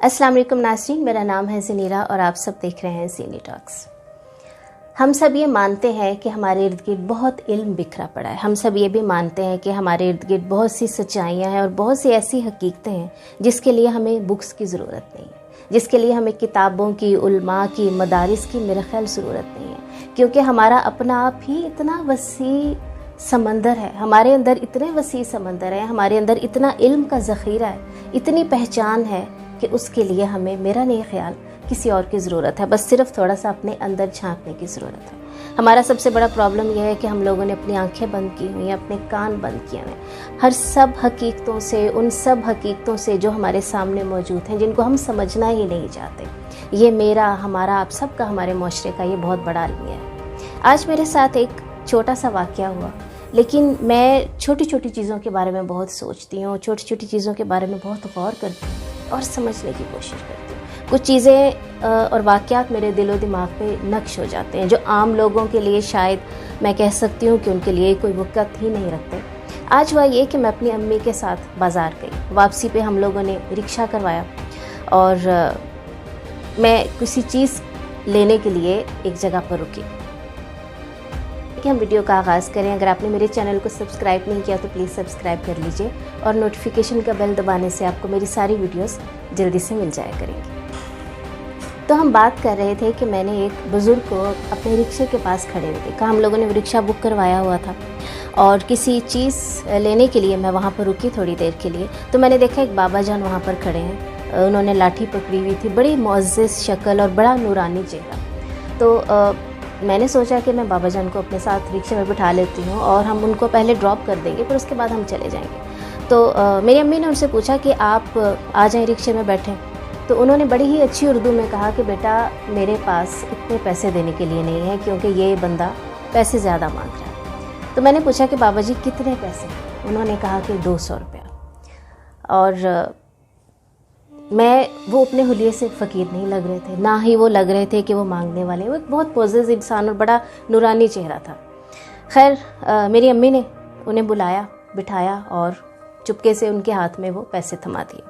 अस्सलाम वालेकुम नाज़रीन, मेरा नाम है ज़नीरा और आप सब देख रहे हैं ज़ीनी टॉक्स। हम सब ये मानते हैं कि हमारे इर्द गिर्द बहुत इल्म बिखरा पड़ा है। हम सब ये भी मानते हैं कि हमारे इर्द गिर्द बहुत सी सच्चाइयाँ हैं और बहुत सी ऐसी हकीकतें हैं जिसके लिए हमें बुक्स की ज़रूरत नहीं है, जिसके लिए हमें किताबों की, उलमा की, मदारिस की मेरे ख्याल ज़रूरत नहीं है, क्योंकि हमारा अपना आप ही इतना वसी समंदर है, हमारे अंदर इतने वसी समंदर है, हमारे अंदर इतना इल्म का ज़ख़ीरा है, इतनी पहचान है कि उसके लिए हमें, मेरा नहीं ख्याल, किसी और की ज़रूरत है। बस सिर्फ थोड़ा सा अपने अंदर झांकने की ज़रूरत है। हमारा सबसे बड़ा प्रॉब्लम यह है कि हम लोगों ने अपनी आंखें बंद की हुई हैं, अपने कान बंद किए हुए हैं हर सब हकीकतों से, उन सब हकीकतों से जो हमारे सामने मौजूद हैं, जिनको हम समझना ही नहीं चाहते। ये मेरा, हमारा, आप सब का, हमारे माशरे का ये बहुत बड़ा अलमिया है। आज मेरे साथ एक छोटा सा वाक़या हुआ, लेकिन मैं छोटी छोटी चीज़ों के बारे में बहुत सोचती हूँ, छोटी छोटी चीज़ों के बारे में बहुत गौर करती हूँ और समझने की कोशिश करती हूँ। कुछ चीज़ें और वाक़यात मेरे दिलो दिमाग पे नक्श हो जाते हैं जो आम लोगों के लिए शायद मैं कह सकती हूँ कि उनके लिए कोई वक़्त ही नहीं रखते। आज हुआ ये कि मैं अपनी अम्मी के साथ बाज़ार गई। वापसी पे हम लोगों ने रिक्शा करवाया और मैं किसी चीज़ लेने के लिए एक जगह पर रुकी कि हम वीडियो का आगाज़ करें। अगर आपने मेरे चैनल को सब्सक्राइब नहीं किया तो प्लीज़ सब्सक्राइब कर लीजिए और नोटिफिकेशन का बेल दबाने से आपको मेरी सारी वीडियोस जल्दी से मिल जाया करेंगी। तो हम बात कर रहे थे कि मैंने एक बुज़ुर्ग को अपने रिक्शे के पास खड़े हुए देखा। हम लोगों ने रिक्शा बुक करवाया हुआ था और किसी चीज़ लेने के लिए मैं वहाँ पर रुकी थोड़ी देर के लिए। तो मैंने देखा एक बाबा जान वहाँ पर खड़े हैं, उन्होंने लाठी पकड़ी हुई थी, बड़ी मुअज़्ज़ज़ शक्ल और बड़ा नूरानी चेहरा। तो मैंने सोचा कि मैं बाबा जान को अपने साथ रिक्शे में बिठा लेती हूँ और हम उनको पहले ड्रॉप कर देंगे, फिर उसके बाद हम चले जाएंगे। तो मेरी अम्मी ने उनसे पूछा कि आप आ जाएं, रिक्शे में बैठें। तो उन्होंने बड़ी ही अच्छी उर्दू में कहा कि बेटा मेरे पास इतने पैसे देने के लिए नहीं है, क्योंकि ये बंदा पैसे ज़्यादा मांग रहा है। तो मैंने पूछा कि बाबा जी कितने पैसे? उन्होंने कहा कि 200 रुपया। और वो अपने हुलिये से फ़कीर नहीं लग रहे थे, ना ही वो लग रहे थे कि वो मांगने वाले। वो एक बहुत पोज़िटिव इंसान और बड़ा नूरानी चेहरा था। खैर मेरी अम्मी ने उन्हें बुलाया, बिठाया और चुपके से उनके हाथ में वो पैसे थमा दिए।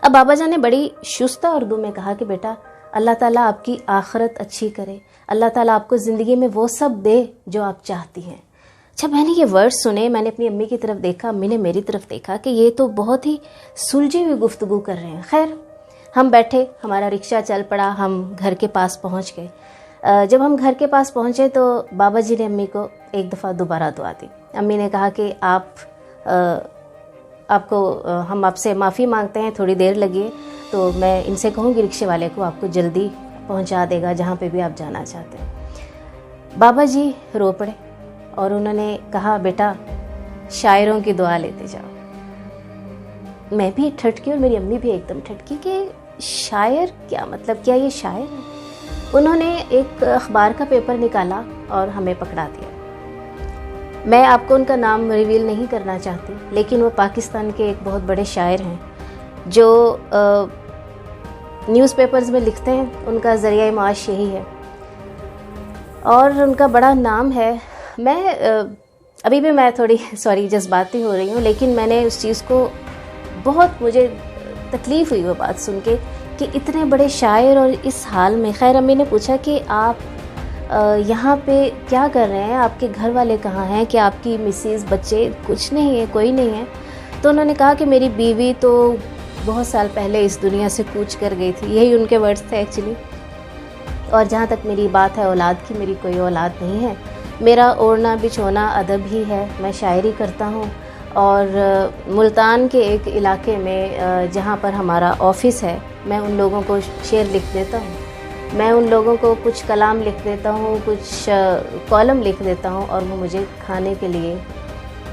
अब बाबा जान ने बड़ी शुस्ता उर्दू में कहा कि बेटा अल्लाह ताला आपकी आखिरत अच्छी करे, अल्लाह ताला आपको ज़िंदगी में वो सब दे जो आप चाहती हैं। अच्छा, मैंने ये वर्ड सुने, मैंने अपनी अम्मी की तरफ देखा, अम्मी ने मेरी तरफ देखा कि ये तो बहुत ही सुलझी हुई गुफ्तगू कर रहे हैं। खैर हम बैठे, हमारा रिक्शा चल पड़ा, हम घर के पास पहुंच गए। जब हम घर के पास पहुंचे तो बाबा जी ने अम्मी को एक दफ़ा दोबारा दुआ दी। अम्मी ने कहा कि हम आपसे माफ़ी मांगते हैं, थोड़ी देर लगी तो मैं इनसे कहूँगी रिक्शे वाले को आपको जल्दी पहुँचा देगा जहाँ पे भी आप जाना चाहते हैं। बाबा जी रो पड़े और उन्होंने कहा बेटा शायरों की दुआ लेते जाओ। मैं भी ठटकी और मेरी अम्मी भी एकदम ठटकी कि शायर क्या मतलब, क्या ये शायर है? उन्होंने एक अखबार का पेपर निकाला और हमें पकड़ा दिया। मैं आपको उनका नाम रिवील नहीं करना चाहती, लेकिन वो पाकिस्तान के एक बहुत बड़े शायर हैं जो न्यूज़पेपर्स में लिखते हैं, उनका ज़रिया माश यही है और उनका बड़ा नाम है। अभी भी मैं थोड़ी जज्बाती हो रही हूँ, लेकिन मैंने उस चीज़ को मुझे तकलीफ़ हुई वो बात सुन के कि इतने बड़े शायर और इस हाल में। खैर अम्मी ने पूछा कि आप यहाँ पे क्या कर रहे हैं, आपके घर वाले कहाँ हैं, कि आपकी मिसेस, बच्चे? कुछ नहीं है, कोई नहीं है। तो उन्होंने कहा कि मेरी बीवी तो बहुत साल पहले इस दुनिया से कूच कर गई थी। यही उनके वर्ड्स थे एक्चुअली। और जहाँ तक मेरी बात है औलाद की, मेरी कोई औलाद नहीं है। मेरा ओढ़ना बिछोना अदब ही है, मैं शायरी करता हूँ और मुल्तान के एक इलाके में जहाँ पर हमारा ऑफिस है, मैं उन लोगों को शेर लिख देता हूँ, मैं उन लोगों को कुछ कलाम लिख देता हूँ, कुछ कॉलम लिख देता हूँ और वो मुझे खाने के लिए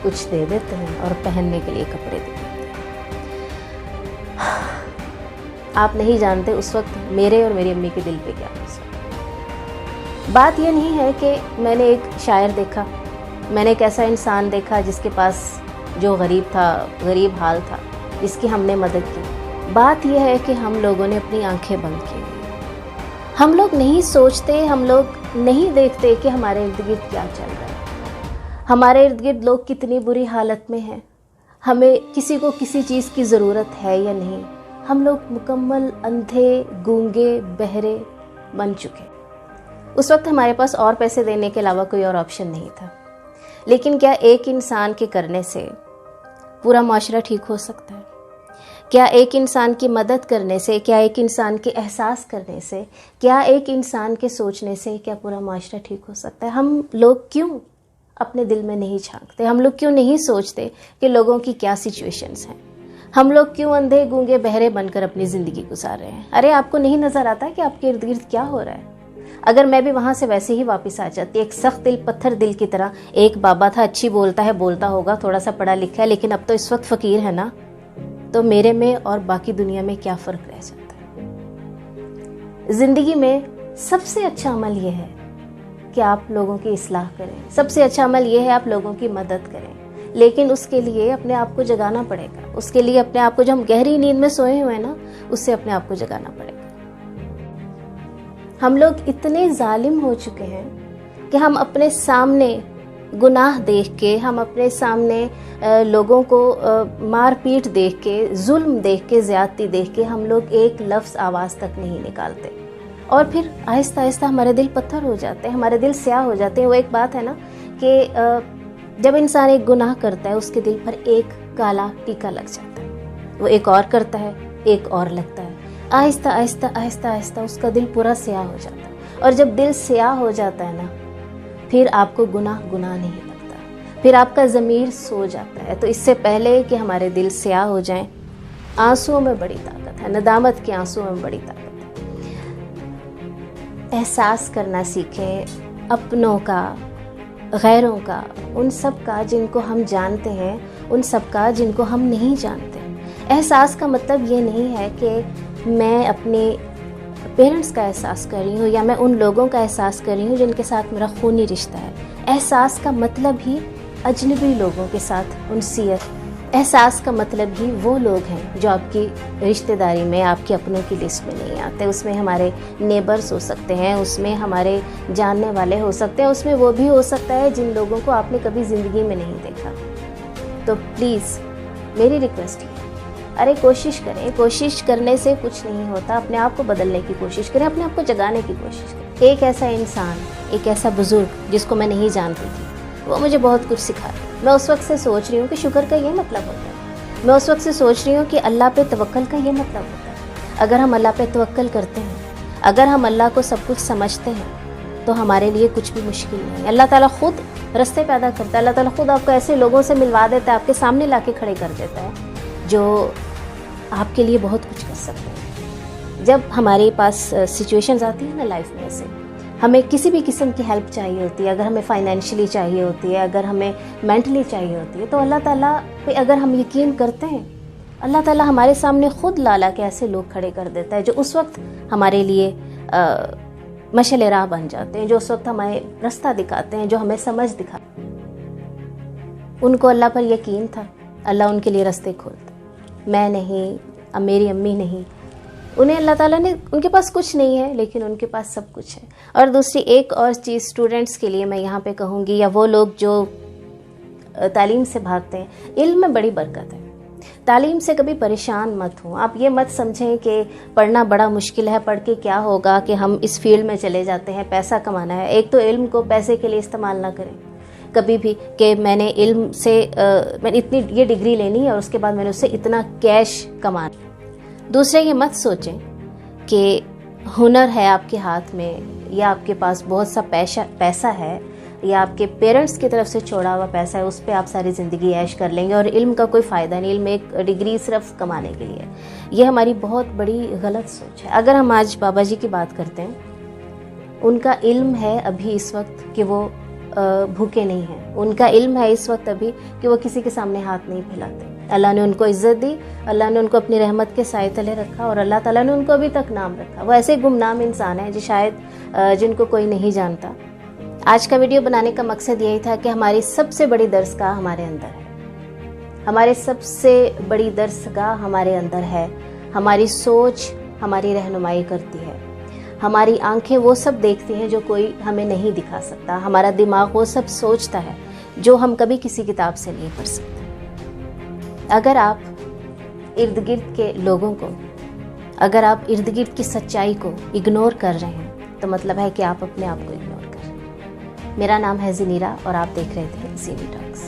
कुछ दे देते हैं और पहनने के लिए कपड़े दे देते हैं। आप नहीं जानते उस वक्त मेरे और मेरी अम्मी के दिल पे क्या गुजरा। बात ये नहीं है कि मैंने एक शायर देखा, मैंने एक ऐसा इंसान देखा जिसके पास, जो गरीब था, गरीब हाल था, जिसकी हमने मदद की। बात यह है कि हम लोगों ने अपनी आंखें बंद की। हम लोग नहीं सोचते, हम लोग नहीं देखते कि हमारे इर्द गिर्द क्या चल रहा है, हमारे इर्द गिर्द लोग कितनी बुरी हालत में हैं, हमें किसी को किसी चीज़ की ज़रूरत है या नहीं, ہم لوگ مکمل اندھے، گونگے، بہرے بن چکے۔ اس وقت ہمارے پاس اور پیسے دینے کے علاوہ کوئی اور آپشن نہیں تھا، لیکن کیا ایک انسان کے کرنے سے پورا معاشرہ ٹھیک ہو سکتا ہے؟ کیا ایک انسان کی مدد کرنے سے، کیا ایک انسان کے احساس کرنے سے، کیا ایک انسان کے سوچنے سے کیا پورا معاشرہ ٹھیک ہو سکتا ہے؟ ہم لوگ کیوں اپنے دل میں نہیں جھانکتے؟ ہم لوگ کیوں نہیں سوچتے کہ لوگوں کی کیا سچویشنز ہیں؟ ہم لوگ کیوں اندھے، گونگے، بہرے بن کر اپنی زندگی گزار رہے ہیں؟ ارے آپ کو نہیں نظر آتا کہ آپ کے ارد گرد کیا ہو رہا ہے؟ اگر میں بھی وہاں سے ویسے ہی واپس آ جاتی، ایک سخت دل پتھر دل کی طرح، ایک بابا تھا، اچھی بولتا ہے، بولتا ہوگا، تھوڑا سا پڑھا لکھا ہے، لیکن اب تو اس وقت فقیر ہے نا، تو میرے میں اور باقی دنیا میں کیا فرق رہ جاتا ہے؟ زندگی میں سب سے اچھا عمل یہ ہے کہ آپ لوگوں کی اصلاح کریں، سب سے اچھا عمل یہ ہے آپ لوگوں کی مدد کریں، لیکن اس کے لیے اپنے آپ کو جگانا پڑے گا، اس کے لیے اپنے آپ کو، جو ہم گہری نیند میں سوئے ہوئے ہیں نا، اس سے اپنے آپ کو جگانا پڑے گا۔ ہم لوگ اتنے ظالم ہو چکے ہیں کہ ہم اپنے سامنے گناہ دیکھ کے، ہم اپنے سامنے لوگوں کو مار پیٹ دیکھ کے، ظلم دیکھ کے، زیادتی دیکھ کے، ہم لوگ ایک لفظ آواز تک نہیں نکالتے، اور پھر آہستہ آہستہ ہمارے دل پتھر ہو جاتے ہیں، ہمارے دل سیاہ ہو جاتے ہیں۔ وہ ایک بات ہے نا کہ جب انسان ایک گناہ کرتا ہے، اس کے دل پر ایک کالا ٹیکا لگ جاتا ہے، وہ ایک اور کرتا ہے، ایک اور لگتا ہے، آہستہ آہستہ آہستہ آہستہ اس کا دل پورا سیاہ ہو جاتا ہے، اور جب دل سیاہ ہو جاتا ہے نا، پھر آپ کو گناہ نہیں لگتا، پھر آپ کا ضمیر سو جاتا ہے۔ تو اس سے پہلے کہ ہمارے دل سیاہ ہو جائیں، آنسوؤں میں بڑی طاقت ہے، ندامت کے آنسوؤں میں بڑی طاقت ہے۔ احساس کرنا سیکھیں اپنوں کا، غیروں کا، ان سب کا جن کو ہم جانتے ہیں، ان سب کا جن کو ہم نہیں جانتے۔ احساس کا مطلب یہ نہیں ہے کہ میں اپنے پیرنٹس کا احساس کر رہی ہوں، یا میں ان لوگوں کا احساس کر رہی ہوں جن کے ساتھ میرا خونی رشتہ ہے۔ احساس کا مطلب ہی اجنبی لوگوں کے ساتھ انسیت، احساس کا مطلب ہی وہ لوگ ہیں جو آپ کی رشتہ داری میں، آپ کے اپنوں کی لسٹ میں نہیں آتے۔ اس میں ہمارے نیبرز ہو سکتے ہیں، اس میں ہمارے جاننے والے ہو سکتے ہیں، اس میں وہ بھی ہو سکتا ہے جن لوگوں کو آپ نے کبھی زندگی میں نہیں دیکھا۔ تو پلیز میری ریکویسٹ ہے، ارے کوشش کریں، کوشش کرنے سے کچھ نہیں ہوتا، اپنے آپ کو بدلنے کی کوشش کریں، اپنے آپ کو جگانے کی کوشش کریں۔ ایک ایسا انسان، ایک ایسا بزرگ جس کو میں نہیں جانتی تھی، وہ مجھے بہت کچھ سکھایا۔ میں اس وقت سے سوچ رہی ہوں کہ شکر کا یہ مطلب ہوتا ہے، میں اس وقت سے سوچ رہی ہوں کہ اللہ پہ توکل کا یہ مطلب ہوتا ہے۔ اگر ہم اللہ پہ توکل کرتے ہیں، اگر ہم اللہ کو سب کچھ سمجھتے ہیں، تو ہمارے لیے کچھ بھی مشکل نہیں۔ اللہ تعالیٰ خود رستے پیدا کرتا ہے، اللہ تعالیٰ خود آپ کو ایسے لوگوں سے ملوا دیتا ہے، آپ کے سامنے لا کے کھڑے کر دیتا ہے جو آپ کے لیے بہت کچھ کر سکتے ہیں۔ جب ہمارے پاس سچویشنز آتی ہیں نا لائف میں، سے ہمیں کسی بھی قسم کی ہیلپ چاہیے ہوتی ہے، اگر ہمیں فائنینشلی چاہیے ہوتی ہے، اگر ہمیں مینٹلی چاہیے ہوتی ہے، تو اللہ تعالیٰ پہ اگر ہم یقین کرتے ہیں، اللہ تعالیٰ ہمارے سامنے خود لا کے ایسے لوگ کھڑے کر دیتا ہے جو اس وقت ہمارے لیے مشعل راہ بن جاتے ہیں، جو اس وقت ہمیں رستہ دکھاتے ہیں، جو ہمیں سمجھ دکھاتے ہیں۔ ان کو اللہ پر یقین تھا، اللہ ان کے لیے رستے کھولتا۔ میں نہیں، اب میری امی نہیں، انہیں اللہ تعالیٰ نے، ان کے پاس کچھ نہیں ہے لیکن ان کے پاس سب کچھ ہے۔ اور دوسری ایک اور چیز اسٹوڈنٹس کے لیے میں یہاں پہ کہوں گی، یا وہ لوگ جو تعلیم سے بھاگتے ہیں، علم میں بڑی برکت ہے، تعلیم سے کبھی پریشان مت ہوں۔ آپ یہ مت سمجھیں کہ پڑھنا بڑا مشکل ہے، پڑھ کے کیا ہوگا، کہ ہم اس فیلڈ میں چلے جاتے ہیں، پیسہ کمانا ہے۔ ایک تو علم کو پیسے کے لیے استعمال نہ کریں کبھی بھی، کہ میں نے علم سے میں نے اتنی یہ ڈگری لینی ہے اور اس کے بعد میں نے اس سے اتنا کیش کمانا۔ دوسرے یہ مت سوچیں کہ ہنر ہے آپ کے ہاتھ میں، یا آپ کے پاس بہت سا پیسہ ہے، یا آپ کے پیرنٹس کی طرف سے چھوڑا ہوا پیسہ ہے، اس پہ آپ ساری زندگی عیش کر لیں گے اور علم کا کوئی فائدہ نہیں، علم ایک ڈگری صرف کمانے کے لیے۔ یہ ہماری بہت بڑی غلط سوچ ہے۔ اگر ہم آج بابا جی کی بات کرتے ہیں، ان کا علم ہے ابھی اس وقت کہ وہ بھوکے نہیں ہیں، ان کا علم ہے اس وقت ابھی کہ وہ کسی کے سامنے ہاتھ نہیں پھیلاتے۔ اللہ نے ان کو عزت دی، اللہ نے ان کو اپنی رحمت کے سائے تلے رکھا، اور اللہ تعالیٰ نے ان کو ابھی تک نام رکھا۔ وہ ایسے گمنام انسان ہیں جو شاید جن کو کوئی نہیں جانتا۔ آج کا ویڈیو بنانے کا مقصد یہی تھا کہ ہماری سب سے بڑی درسگاہ ہمارے اندر ہے، ہمارے سب سے بڑی درسگاہ ہمارے اندر ہے۔ ہماری سوچ ہماری رہنمائی کرتی ہے، ہماری آنکھیں وہ سب دیکھتی ہیں جو کوئی ہمیں نہیں دکھا سکتا، ہمارا دماغ وہ سب سوچتا ہے جو ہم کبھی کسی کتاب سے نہیں پڑھ سکتے۔ اگر آپ ارد گرد کے لوگوں کو अगर आप इर्द गिर्द की सच्चाई को इग्नोर कर रहे हैं तो मतलब है कि आप अपने आप को इग्नोर कर रहे हैं। मेरा नाम है ज़नीरा और आप देख रहे थे ज़ीनी टॉक्स।